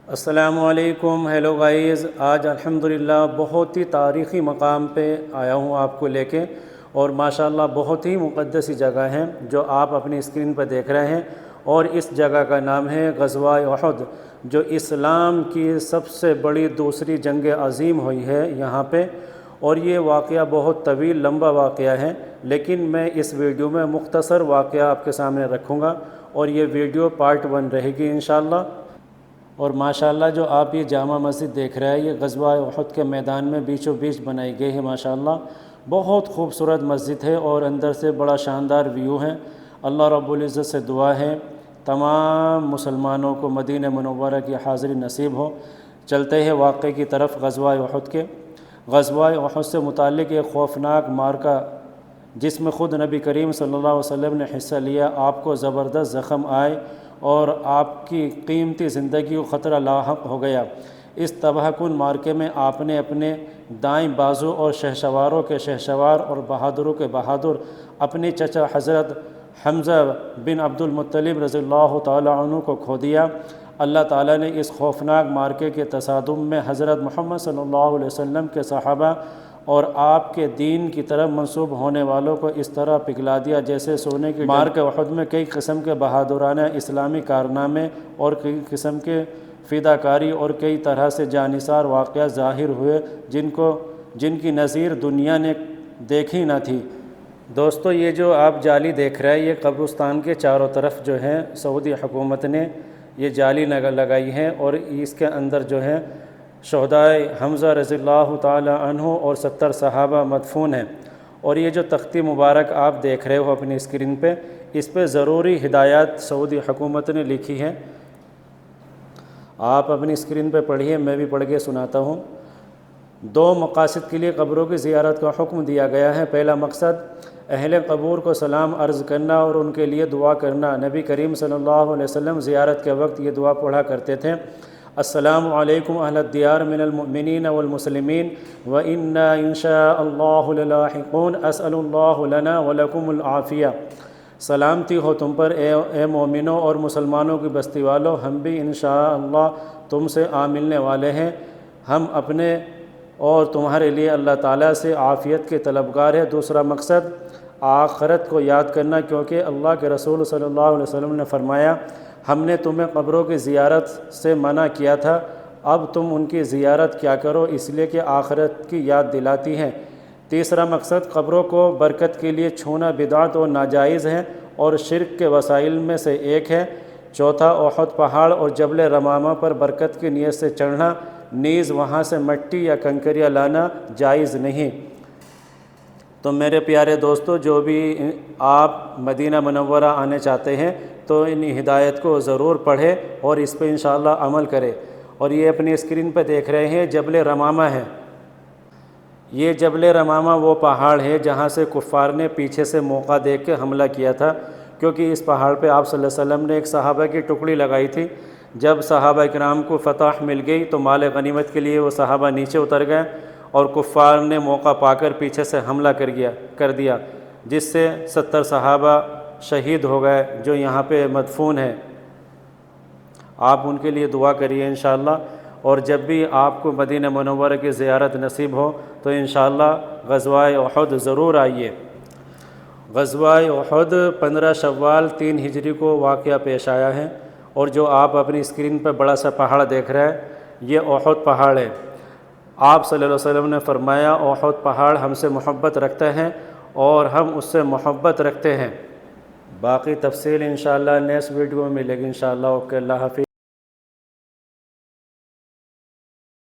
السلام علیکم، hello guys. آج الحمدللہ بہت ہی تاریخی مقام پہ آیا ہوں آپ کو لے کے، اور ماشاءاللہ بہت ہی مقدس جگہ ہے جو آپ اپنی اسکرین پہ دیکھ رہے ہیں، اور اس جگہ کا نام ہے غزوہ احد، جو اسلام کی سب سے بڑی دوسری جنگ عظیم ہوئی ہے یہاں پہ۔ اور یہ واقعہ بہت طویل لمبا واقعہ ہے، لیکن میں اس ویڈیو میں مختصر واقعہ آپ کے سامنے رکھوں گا، اور یہ ویڈیو پارٹ 1 رہے گی انشاءاللہ۔ اور ماشاءاللہ جو آپ یہ جامع مسجد دیکھ رہے ہیں، یہ غزوہ احد کے میدان میں بیچوں بیچ بنائی گئی ہے ماشاءاللہ۔ بہت خوبصورت مسجد ہے اور اندر سے بڑا شاندار ویو ہے۔ اللہ رب العزت سے دعا ہے تمام مسلمانوں کو مدینہ منورہ کی حاضری نصیب ہو۔ چلتے ہیں واقعے کی طرف غزوہ احد کے۔ غزوہ احد سے متعلق ایک خوفناک معرکہ جس میں خود نبی کریم صلی اللہ علیہ وسلم نے حصہ لیا، آپ کو زبردست زخم آئے اور آپ کی قیمتی زندگی کو خطرہ لاحق ہو گیا۔ اس تباہ کن معرکے میں آپ نے اپنے دائیں بازو اور شہسواروں کے شہسوار اور بہادروں کے بہادر اپنے چچا حضرت حمزہ بن عبد المطلب رضی اللہ تعالیٰ عنہ کو کھو دیا۔ اللہ تعالیٰ نے اس خوفناک معرکے کے تصادم میں حضرت محمد صلی اللہ علیہ وسلم کے صحابہ اور آپ کے دین کی طرف منسوب ہونے والوں کو اس طرح پگھلا دیا جیسے سونے کی معرکہ احد میں کئی قسم کے بہادرانہ اسلامی کارنامے اور کئی قسم کے فداکاری اور کئی طرح سے جانثار واقعات ظاہر ہوئے جن کی نظیر دنیا نے دیکھی نہ تھی۔ دوستو، یہ جو آپ جالی دیکھ رہے ہیں، یہ قبرستان کے چاروں طرف جو ہے سعودی حکومت نے یہ جالی لگائی ہے، اور اس کے اندر جو ہے شہدائے حمزہ رضی اللہ تعالی عنہ اور 70 صحابہ مدفون ہیں۔ اور یہ جو تختی مبارک آپ دیکھ رہے ہو اپنی اسکرین پہ، اس پہ ضروری ہدایات سعودی حکومت نے لکھی ہے، آپ اپنی اسکرین پہ پڑھیے، میں بھی پڑھ کے سناتا ہوں۔ 2 مقاصد کے لیے قبروں کی زیارت کا حکم دیا گیا ہے۔ پہلا مقصد اہل قبور کو سلام عرض کرنا اور ان کے لیے دعا کرنا۔ نبی کریم صلی اللہ علیہ وسلم زیارت کے وقت یہ دعا پڑھا کرتے تھے: السلام علیکم اہل الدیار من المؤمنین والمسلمین وإنا ان شاء اللہ للاحقون اسأل اللہ لنا ولکم العافیہ۔ سلامتی ہو تم پر اے مومنوں اور مسلمانوں کی بستی والوں، ہم بھی انشاءاللہ تم سے آ ملنے والے ہیں۔ ہم اپنے اور تمہارے لیے اللہ تعالیٰ سے عافیت کے طلبگار ہیں۔ دوسرا مقصد آخرت کو یاد کرنا، کیونکہ اللہ کے رسول صلی اللہ علیہ وسلم نے فرمایا: ہم نے تمہیں قبروں کی زیارت سے منع کیا تھا، اب تم ان کی زیارت کیا کرو، اس لیے کہ آخرت کی یاد دلاتی ہیں۔ تیسرا مقصد قبروں کو برکت کے لیے چھونا بدعت اور ناجائز ہے اور شرک کے وسائل میں سے ایک ہے۔ چوتھا احد پہاڑ اور جبل رمامہ پر برکت کی نیت سے چڑھنا، نیز وہاں سے مٹی یا کنکریاں لانا جائز نہیں۔ تو میرے پیارے دوستو، جو بھی آپ مدینہ منورہ آنے چاہتے ہیں تو ان ہدایت کو ضرور پڑھیں اور اس پہ انشاءاللہ عمل کریں۔ اور یہ اپنی اسکرین پہ دیکھ رہے ہیں جبل رمامہ ہے۔ یہ جبل رمامہ وہ پہاڑ ہے جہاں سے کفار نے پیچھے سے موقع دیکھ کے حملہ کیا تھا، کیونکہ اس پہاڑ پہ آپ صلی اللہ علیہ وسلم نے ایک صحابہ کی ٹکڑی لگائی تھی۔ جب صحابہ کرام کو فتح مل گئی تو مال غنیمت کے لیے وہ صحابہ نیچے اتر گئے، اور کفار نے موقع پا کر پیچھے سے حملہ کر دیا، جس سے 70 صحابہ شہید ہو گئے جو یہاں پہ مدفون ہیں۔ آپ ان کے لیے دعا کریے انشاءاللہ، اور جب بھی آپ کو مدینہ منورہ کی زیارت نصیب ہو تو انشاءاللہ غزوہ احد ضرور آئیے۔ غزوہ احد 15 شوال 3 ہجری کو واقعہ پیش آیا ہے، اور جو آپ اپنی اسکرین پہ بڑا سا پہاڑ دیکھ رہے ہیں، یہ احد پہاڑ ہے۔ آپ صلی اللہ علیہ وسلم نے فرمایا احد پہاڑ ہم سے محبت رکھتا ہے اور ہم اس سے محبت رکھتے ہیں۔ باقی تفصیل انشاءاللہ نیکسٹ ویڈیو میں ملے گی انشاءاللہ۔ اوکے، اللہ حافظ۔